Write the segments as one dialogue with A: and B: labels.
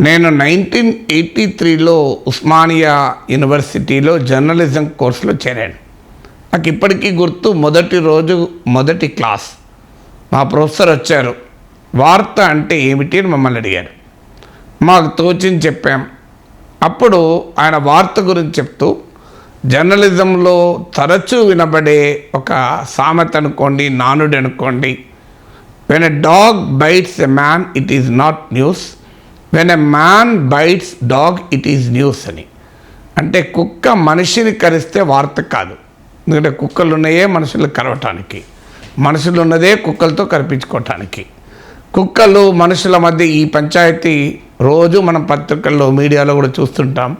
A: నేను 1983లో ఉస్మానియా యూనివర్సిటీలో జర్నలిజం కోర్సులో చేరాను. నాకు ఇప్పటికీ గుర్తు, మొదటి రోజు మొదటి క్లాస్ మా ప్రొఫెసర్ వచ్చారు. వార్త అంటే ఏమిటి అని మమ్మల్ని అడిగారు. మాకు తోచింది చెప్పాం. అప్పుడు ఆయన వార్త గురించి చెప్తూ జర్నలిజంలో తరచూ వినబడే ఒక సామెత అనుకోండి, నానుడి అనుకోండి, when a dog bites a man it is not news, when a man bites dog it is news అని. అంటే కుక్క మనిషిని కరిస్తే వార్త కాదు. ఎందుకంటే కుక్కలు ఉన్నాయే మనుషులు కరవటానికి, మనుషులు ఉన్నదే కుక్కలతో కరిపించుకోవటానికి. కుక్కలు మనుషుల మధ్య ఈ పంచాయతీ రోజు మనం పత్రికల్లో మీడియాలో కూడా చూస్తుంటాం.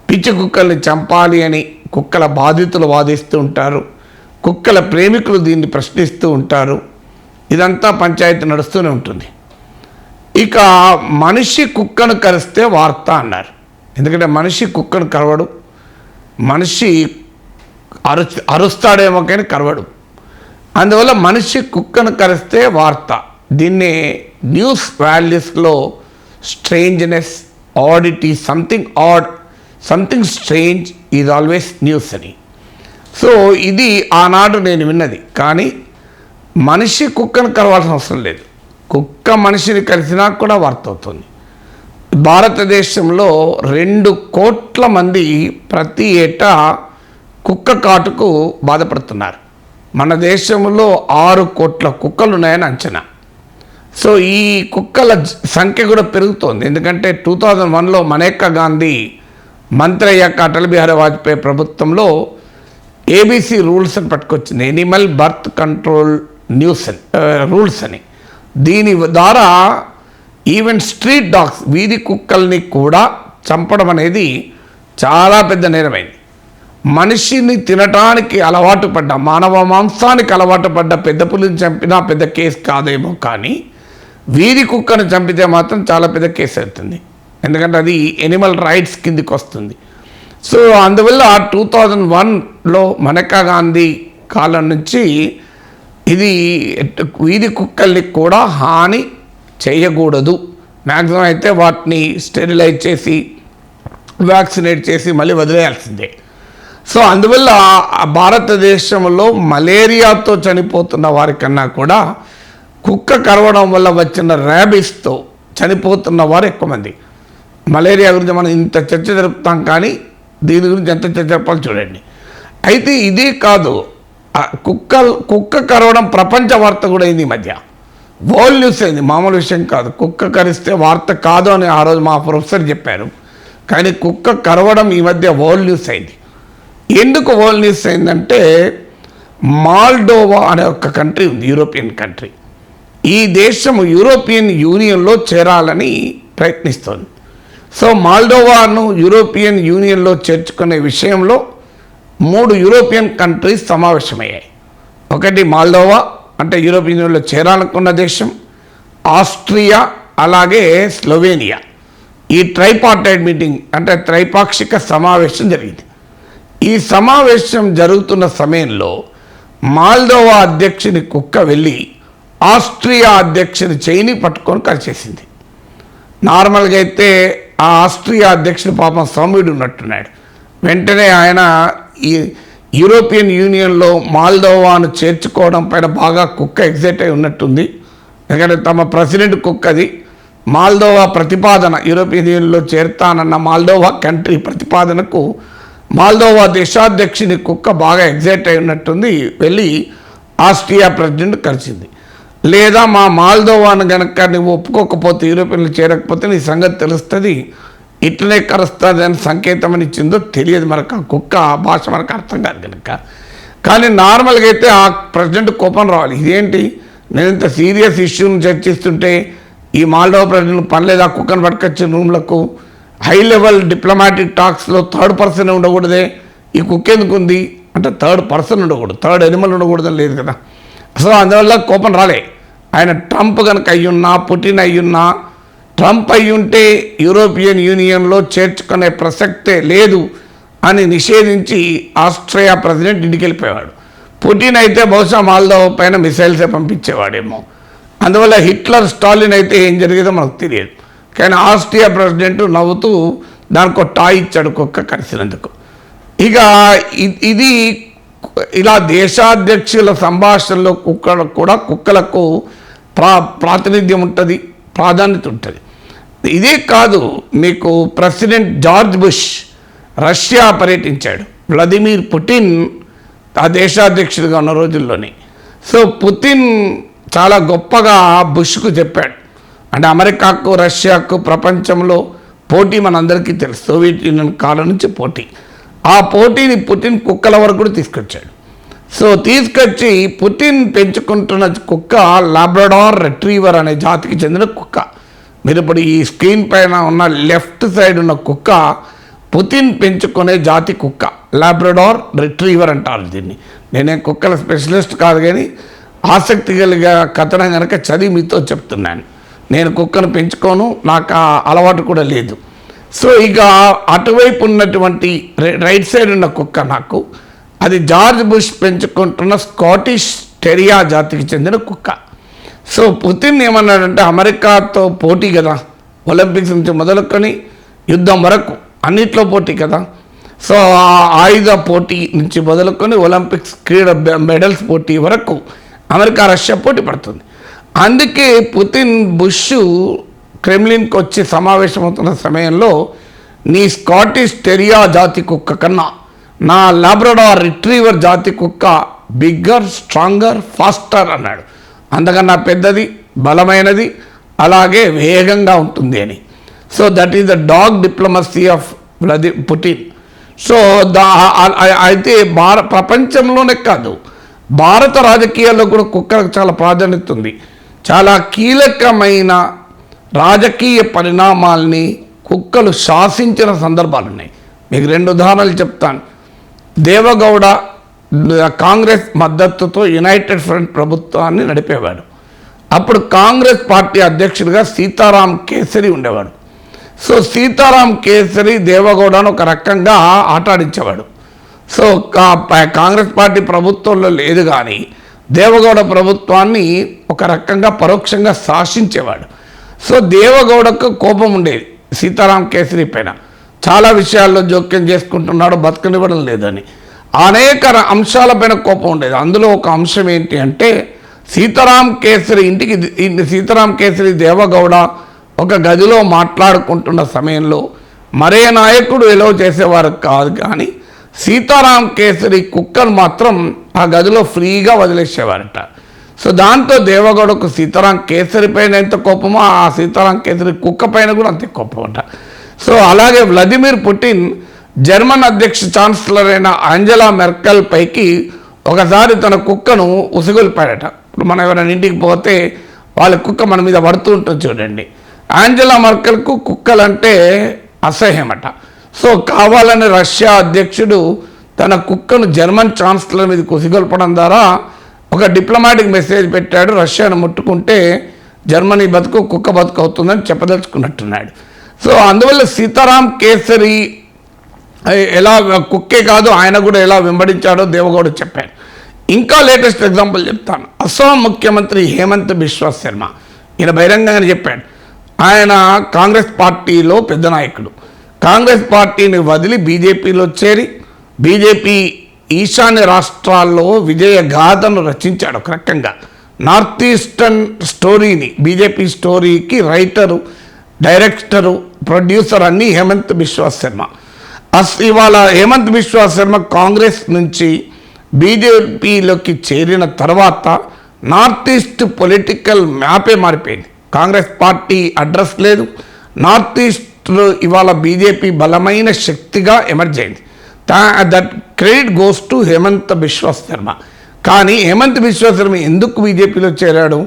A: పిచ్చి కుక్కల్ని చంపాలి అని కుక్కల బాధితులు వాదిస్తూ ఉంటారు, కుక్కల ప్రేమికులు దీన్ని ప్రశ్నిస్తూ ఉంటారు. ఇదంతా పంచాయతీ నడుస్తూనే ఉంటుంది. ఇక మనిషి కుక్కను కరిస్తే వార్త అన్నారు. ఎందుకంటే మనిషి కుక్కను కరవడు, మనిషి అరుస్తాడేమో కానీ కరవడు. అందువల్ల మనిషి కుక్కను కరిస్తే వార్త. దీన్నే న్యూస్ వాల్యూస్లో strangeness, oddity, something odd, something strange is always news అని. సో ఇది ఆనాడు నేను విన్నది. కానీ మనిషి కుక్కను కరవాల్సిన అవసరం లేదు, కుక్క మనిషిని కలిసినా కూడా వార్త అవుతుంది. భారతదేశంలో 2 కోట్ల మంది ప్రతి ఏటా కుక్క కాటుకు బాధపడుతున్నారు. మన దేశంలో 6 కోట్ల కుక్కలు ఉన్నాయని అంచనా. సో ఈ కుక్కల సంఖ్య కూడా పెరుగుతోంది. ఎందుకంటే 2001లో మనేకా గాంధీ మంత్రి అయ్యాక అటల్ బిహారీ వాజ్పేయి ప్రభుత్వంలో ఏబీసీ రూల్స్ అని పట్టుకొచ్చింది, ఎనిమల్ బర్త్ కంట్రోల్ రూల్స్ అని. దీని ద్వారా ఈవెన్ స్ట్రీట్ డాగ్స్, వీధి కుక్కల్ని కూడా చంపడం అనేది చాలా పెద్ద నేరమైంది. మనిషిని తినటానికి అలవాటు పడ్డ, మానవ మాంసానికి అలవాటు పడ్డ పెద్ద పులిని చంపినా పెద్ద కేసు కాదేమో, కానీ వీధి కుక్కను చంపితే మాత్రం చాలా పెద్ద కేసు అవుతుంది. ఎందుకంటే అది ఎనిమల్ రైట్స్ కిందికి వస్తుంది. సో అందువల్ల 2001లో మనేకా గాంధీ కాలం నుంచి ఇది వీధి కుక్కల్ని కూడా హాని చేయకూడదు, మ్యాక్సిమం అయితే వాటిని స్టెరిలైజ్ చేసి వ్యాక్సినేట్ చేసి మళ్ళీ వదిలేయాల్సిందే. సో అందువల్ల భారతదేశంలో మలేరియాతో చనిపోతున్న వారికన్నా కూడా కుక్క కరవడం వల్ల వచ్చిన ర్యాబీస్తో చనిపోతున్న వారు ఎక్కువ మంది. మలేరియా గురించి మనం ఇంత చర్చ జరుపుతాం, కానీ దీని గురించి ఎంత చర్చ జరపాలి చూడండి. అయితే ఇదే కాదు, కుక్క కరవడం ప్రపంచ వార్త కూడా అయింది. ఈ మధ్య వరల్డ్ న్యూస్ అయింది, మామూలు విషయం కాదు. కుక్క కరిస్తే వార్త కాదు అని ఆ రోజు మా ప్రొఫెసర్ చెప్పారు, కానీ కుక్క కరవడం ఈ మధ్య వరల్డ్ న్యూస్ అయింది. ఎందుకు వరల్డ్ న్యూస్ అయిందంటే, మాల్డోవా అనే ఒక కంట్రీ ఉంది, యూరోపియన్ కంట్రీ. ఈ దేశం యూరోపియన్ యూనియన్లో చేరాలని ప్రయత్నిస్తోంది. సో మాల్డోవాను యూరోపియన్ యూనియన్లో చేర్చుకునే విషయంలో 3 యూరోపియన్ కంట్రీస్ సమావేశమయ్యాయి. ఒకటి మాల్డోవా, అంటే యూరోపియన్ యూనియన్లో చేరాలనుకున్న దేశం, ఆస్ట్రియా, అలాగే స్లోవేనియా. ఈ ట్రైపార్టైట్ మీటింగ్ అంటే త్రైపాక్షిక సమావేశం జరిగింది. ఈ సమావేశం జరుగుతున్న సమయంలో మాల్డోవా అధ్యక్షుని కుక్క వెళ్ళి ఆస్ట్రియా అధ్యక్షుని చేయిని పట్టుకొని కలిసేసింది. నార్మల్గా అయితే ఆ ఆస్ట్రియా అధ్యక్షుడు పాపం సౌమ్యుడు ఉన్నట్టున్నాడు. వెంటనే ఆయన ఈ యూరోపియన్ యూనియన్లో మాల్డోవాను చేర్చుకోవడం పైన బాగా కుక్క ఎగ్జైట్ అయి ఉన్నట్టుంది. ఎందుకంటే తమ ప్రెసిడెంట్ కుక్కది. మాల్డోవా ప్రతిపాదన, యూరోపియన్ యూనియన్లో చేరుతానన్న మాల్డోవా కంట్రీ ప్రతిపాదనకు మాల్డోవా దేశాధ్యక్షుని కుక్క బాగా ఎగ్జైట్ అయి ఉన్నట్టుంది. వెళ్ళి ఆస్ట్రియా ప్రెసిడెంట్ కలిసింది. లేదా మా మాల్డోవాను కనుక నువ్వు ఒప్పుకోకపోతే, యూరోపియన్లు చేరకపోతే నీ సంగతి తెలుస్తుంది, ఇట్లనే కరుస్తుంది అని సంకేతం అని ఇచ్చిందో తెలియదు మనకు. ఆ కుక్క భాష మనకు అర్థం కాదు కనుక. కానీ నార్మల్గా అయితే ఆ ప్రెసిడెంట్ కోపం రావాలి. ఇదేంటి, నేను ఇంత సీరియస్ ఇష్యూని చర్చిస్తుంటే ఈ మాల్డోవా ప్రెసిడెంట్ పని లేదు, ఆ కుక్కను పట్టుకొచ్చిన రూమ్లకు. హై లెవెల్ డిప్లొమాటిక్ టాక్స్లో థర్డ్ పర్సన్ ఉండకూడదే, ఈ కుక్క ఎందుకు ఉంది అంటే థర్డ్ పర్సన్ ఉండకూడదు, థర్డ్ ఎనిమల్ ఉండకూడదని లేదు కదా. అసలు అందువల్ల కోపం రాలే. ఆయన ట్రంప్ కనుక అయ్యున్నా, పుటిన్ అయ్యున్నా, ట్రంప్ అయ్యుంటే యూరోపియన్ యూనియన్లో చేర్చుకునే ప్రసక్తే లేదు అని నిషేధించి ఆస్ట్రియా ప్రెసిడెంట్ ఇంటికి వెళ్ళిపోయేవాడు. పుటిన్ అయితే బహుశా మాల్డోవా పైన మిసైల్సే పంపించేవాడేమో. అందువల్ల హిట్లర్, స్టాలిన్ అయితే ఏం జరిగేదో మనకు తెలియదు. కానీ ఆస్ట్రియా ప్రెసిడెంట్ నవ్వుతూ దానికి ఒక టాయ్ ఇచ్చాడు కుక్క కరిసినందుకు. ఇక ఇది ఇలా దేశాధ్యక్షుల సంభాషణలో కుక్కలకు ప్రాతినిధ్యం ఉంటుంది, ప్రాధాన్యత ఉంటుంది. ఇదే కాదు, మీకు ప్రెసిడెంట్ జార్జ్ బుష్ రష్యా పర్యటించాడు, వ్లాదిమిర్ పుటిన్ ఆ దేశాధ్యక్షుడిగా ఉన్న రోజుల్లోనే. సో పుతిన్ చాలా గొప్పగా బుష్కు చెప్పాడు, అంటే అమెరికాకు రష్యాకు ప్రపంచంలో పోటీ మనందరికీ తెలుసు, సోవియట్ యూనియన్ కాలం నుంచి పోటీ. ఆ పోటీని పుటిన్ కుక్కల వరకు కూడా తీసుకొచ్చాడు. సో తీసుకొచ్చి పుటిన్ పెంచుకుంటున్న కుక్క లాబ్రడార్ రిట్రీవర్ అనే జాతికి చెందిన కుక్క. మీరు ఇప్పుడు ఈ స్క్రీన్ పైన ఉన్న లెఫ్ట్ సైడ్ ఉన్న కుక్క పుతిన్ పెంచుకునే జాతి కుక్క, లాబ్రడార్ రిట్రీవర్ అంటారు దీన్ని. నేనే కుక్కల స్పెషలిస్ట్ కాదు, కానీ ఆసక్తి కలిగే కథనం కనుక చదివి మీతో చెప్తున్నాను. నేను కుక్కను పెంచుకోను, నాకు ఆ అలవాటు కూడా లేదు. సో ఇక అటువైపు ఉన్నటువంటి రైట్ సైడ్ ఉన్న కుక్క నాకు, అది జార్జ్ బుష్ పెంచుకుంటున్న స్కాటిష్ టెరియా జాతికి చెందిన కుక్క. సో పుతిన్ ఏమన్నాడంటే, అమెరికాతో పోటీ కదా, ఒలింపిక్స్ నుంచి మొదలుకొని యుద్ధం వరకు అన్నిట్లో పోటీ కదా. సో ఆయుధ పోటీ నుంచి మొదలుకొని ఒలింపిక్స్ మెడల్స్ పోటీ వరకు అమెరికా రష్యా పోటీ పడుతుంది. అందుకే పుతిన్ బుష్ క్రెమ్లిన్కి వచ్చి సమావేశమవుతున్న సమయంలో, నీ స్కాటిష్ టెరియా జాతి కుక్క కన్నా నా లాబ్రడార్ రిట్రీవర్ జాతి కుక్క బిగ్గర్, స్ట్రాంగర్, ఫాస్టర్ అన్నాడు. అంతకన్నా పెద్దది, బలమైనది, అలాగే వేగంగా ఉంటుంది అని. So that is the dog diplomacy of Putin. So అయితే ప్రపంచంలోనే కాదు, భారత రాజకీయాల్లో కూడా కుక్కలకు చాలా ప్రాధాన్యత ఉంది. చాలా కీలకమైన రాజకీయ పరిణామాల్ని కుక్కలు శాసించిన సందర్భాలు ఉన్నాయి. మీకు 2 ఉదాహరణలు చెప్తాను. దేవగౌడ కాంగ్రెస్ మద్దతుతో యునైటెడ్ ఫ్రంట్ ప్రభుత్వాన్ని నడిపేవాడు. అప్పుడు కాంగ్రెస్ పార్టీ అధ్యక్షుడిగా సీతారాం కేసరి ఉండేవాడు. సో సీతారాం కేసరి దేవగౌడను ఒక రకంగా ఆటాడించేవాడు. సో కాంగ్రెస్ పార్టీ ప్రభుత్వంలో లేదు, కానీ దేవగౌడ ప్రభుత్వాన్ని ఒక రకంగా పరోక్షంగా శాసించేవాడు. సో దేవగౌడకు కోపం ఉండేది సీతారాం కేసరి పైన, చాలా విషయాల్లో జోక్యం చేసుకుంటున్నాడు, బతకనివ్వడం లేదని, అనేక అంశాలపైన కోపం ఉండేది. అందులో ఒక అంశం ఏంటి అంటే, సీతారాం కేసరి దేవగౌడ ఒక గదిలో మాట్లాడుకుంటున్న సమయంలో మరే నాయకుడు ఎలో చేసేవారు కాదు, కానీ సీతారాం కేసరి కుక్కను మాత్రం ఆ గదిలో ఫ్రీగా వదిలేసేవారట. సో దాంతో దేవగౌడకు సీతారాం కేసరి పైన ఎంత కోపమో, ఆ సీతారాం కేసరి కుక్క పైన కూడా అంతే కోపం అంట. సో అలాగే వ్లాదిమిర్ పుటిన్ జర్మన్ అధ్యక్ష ఛాన్సలర్ అయిన ఆంజెలా మెర్కెల్ పైకి ఒకసారి తన కుక్కను ఉసిగొల్పాడట. ఇప్పుడు మనం ఎవరైనా ఇంటికి పోతే వాళ్ళ కుక్క మన మీద పడుతూ ఉంటుంది చూడండి. ఆంజెలా మెర్కెల్కు కుక్కలంటే అసహ్యమట. సో కావాలని రష్యా అధ్యక్షుడు తన కుక్కను జర్మన్ ఛాన్సలర్ మీద ఉసిగొల్పడం ద్వారా ఒక డిప్లొమాటిక్ మెసేజ్ పెట్టాడు, రష్యాను ముట్టుకుంటే జర్మనీ బతుకు కుక్క బతుకు అవుతుందని చెప్పదలుచుకున్నట్టున్నాడు. సో అందువల్ల సీతారాం కేసరి ఎలా కుక్కే కాదు, ఆయన కూడా ఎలా వెంబడించాడో దేవగౌడ చెప్పాడు. ఇంకా లేటెస్ట్ ఎగ్జాంపుల్ చెప్తాను. అస్సాం ముఖ్యమంత్రి హేమంత్ బిశ్వ శర్మ, ఈయన బహిరంగంగానే చెప్పాడు, ఆయన కాంగ్రెస్ పార్టీలో పెద్ద నాయకుడు. కాంగ్రెస్ పార్టీని వదిలి బీజేపీలో చేరి బీజేపీ ఈశాన్య రాష్ట్రాల్లో విజయ గాథను రచించాడు. ఒక రకంగా నార్త్ ఈస్టర్న్ స్టోరీని, బీజేపీ స్టోరీకి రైటరు, డైరెక్టరు, ప్రొడ్యూసర్ అన్నీ హేమంత్ బిశ్వ శర్మ. ఇవాళ హేమంత్ బిశ్వ శర్మ కాంగ్రెస్ నుంచి బీజేపీలోకి చేరిన తర్వాత నార్త్ ఈస్ట్ పొలిటికల్ మ్యాపే మారిపోయింది. కాంగ్రెస్ పార్టీ అడ్రస్ లేదు, నార్త్ ఈస్ట్ ఇవాళ బీజేపీ బలమైన శక్తిగా ఎమర్జ్ అయింది. That credit goes to Himanta Biswa Sarma. కానీ హేమంత్ బిశ్వ శర్మ ఎందుకు బీజేపీలో చేరాడు?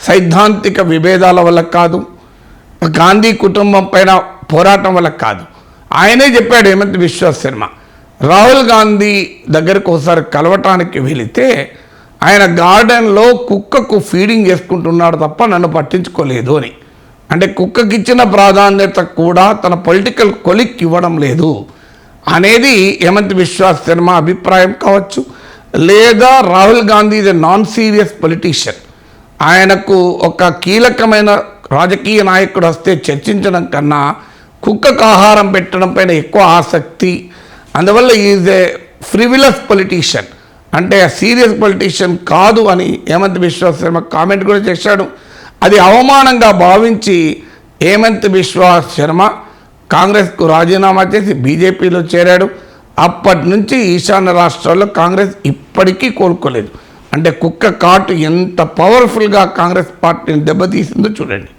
A: సైద్ధాంతిక విభేదాల వల్ల కాదు, గాంధీ కుటుంబం పైన పోరాటం వల్ల కాదు. ఆయనే చెప్పాడు హేమంత్ బిశ్వ శర్మ, రాహుల్ గాంధీ దగ్గరకు ఒకసారి కలవటానికి వెళితే ఆయన గార్డెన్లో కుక్కకు ఫీడింగ్ చేసుకుంటున్నాడు తప్ప నన్ను పట్టించుకోలేదు అని. అంటే కుక్కకి ఇచ్చిన ప్రాధాన్యత కూడా తన పొలిటికల్ కొలిక్ ఇవ్వడం లేదు అనేది హేమంత్ బిశ్వ శర్మ అభిప్రాయం కావచ్చు. లేదా Rahul Gandhi is a non serious politician, ఆయనకు ఒక కీలకమైన రాజకీయ నాయకుడు వస్తే చర్చించడం కన్నా కుక్కకు ఆహారం పెట్టడం పైన ఎక్కువ ఆసక్తి. అందువల్ల ఈజ్ ఏ ఫ్రివిలస్ పొలిటీషియన్, అంటే సీరియస్ పొలిటీషియన్ కాదు అని హేమంత్ బిశ్వ శర్మ కామెంట్ కూడా చేశాడు. అది అవమానంగా భావించి హేమంత్ బిశ్వ శర్మ కాంగ్రెస్కు రాజీనామా చేసి బీజేపీలో చేరాడు. అప్పటి నుంచి ఈశాన్య రాష్ట్రాల్లో కాంగ్రెస్ ఇప్పటికీ కోలుకోలేదు. అంటే కుక్క కాటు ఎంత పవర్ఫుల్గా కాంగ్రెస్ పార్టీని దెబ్బతీసిందో చూడండి.